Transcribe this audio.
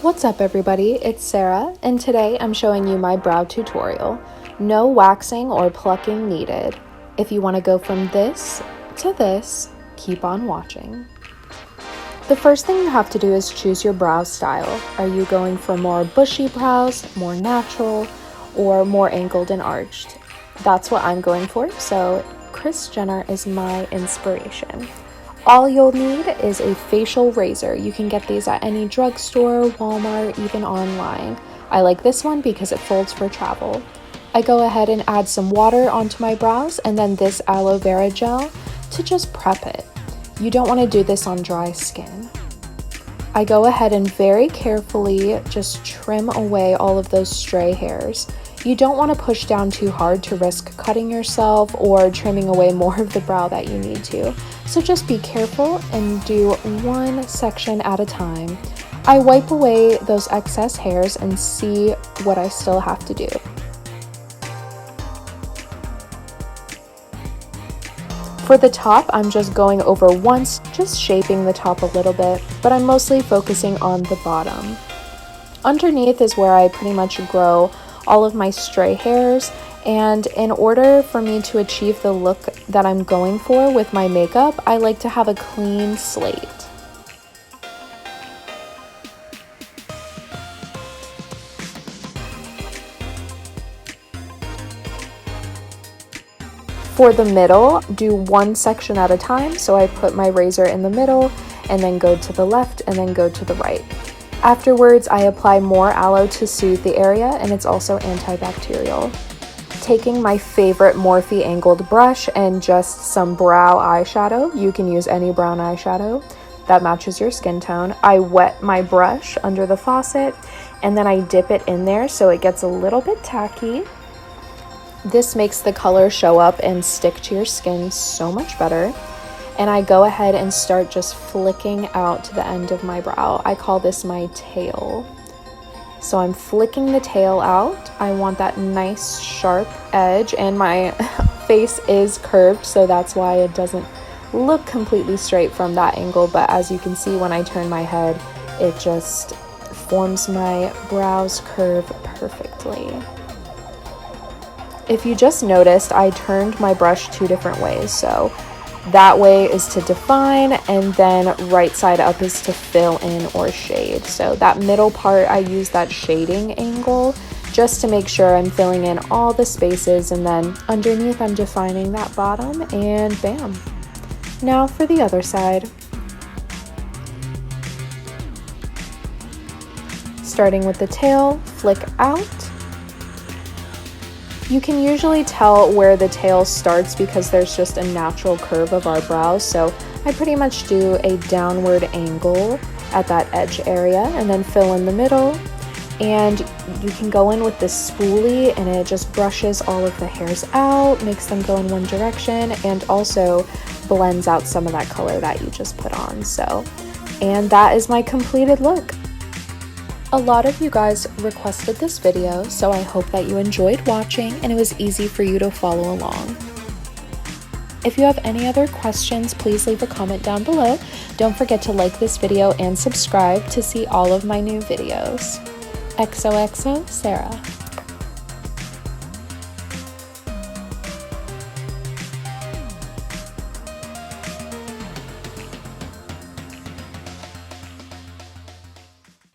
What's up everybody, it's Sarah, and today I'm showing you my brow tutorial. No waxing or plucking needed. If you want to go from this to this, keep on watching. The first thing you have to do is choose your brow style. Are you going for more bushy brows, more natural, or more angled and arched? That's what I'm going for, so Kris Jenner is my inspiration. All you'll need is a facial razor. You can get these at any drugstore, Walmart, even online. I like this one because it folds for travel. I go ahead and add some water onto my brows and then this aloe vera gel to just prep it. You don't want to do this on dry skin. I go ahead and very carefully just trim away all of those stray hairs. You don't want to push down too hard to risk cutting yourself or trimming away more of the brow that you need to. So just be careful and do one section at a time. I wipe away those excess hairs and see what I still have to do. For the top, I'm just going over once, just shaping the top a little bit, but I'm mostly focusing on the bottom. Underneath is where I pretty much grow all of my stray hairs, and in order for me to achieve the look that I'm going for with my makeup, I like to have a clean slate. For the middle, do one section at a time, so I put my razor in the middle and then go to the left and then go to the right. Afterwards, I apply more aloe to soothe the area, and it's also antibacterial. Taking my favorite Morphe angled brush and just some brow eyeshadow, you can use any brown eyeshadow that matches your skin tone. I wet my brush under the faucet and then I dip it in there so it gets a little bit tacky. This makes the color show up and stick to your skin so much better. And I go ahead and start just flicking out to the end of my brow. I call this my tail. So I'm flicking the tail out. I want that nice sharp edge, and my face is curved, so that's why it doesn't look completely straight from that angle. But as you can see, when I turn my head, it just forms my brows curve perfectly. If you just noticed, I turned my brush two different ways. So that way is to define, and then right side up is to fill in or shade. So that middle part, I use that shading angle just to make sure I'm filling in all the spaces, and then underneath I'm defining that bottom, and bam. Now for the other side. Starting with the tail, flick out. You can usually tell where the tail starts because there's just a natural curve of our brows, so I pretty much do a downward angle at that edge area and then fill in the middle. And you can go in with this spoolie and it just brushes all of the hairs out, makes them go in one direction, and also blends out some of that color that you just put on. And that is my completed look. A lot of you guys requested this video, so I hope that you enjoyed watching and it was easy for you to follow along. If you have any other questions, please leave a comment down below. Don't forget to like this video and subscribe to see all of my new videos. XOXO Sarah.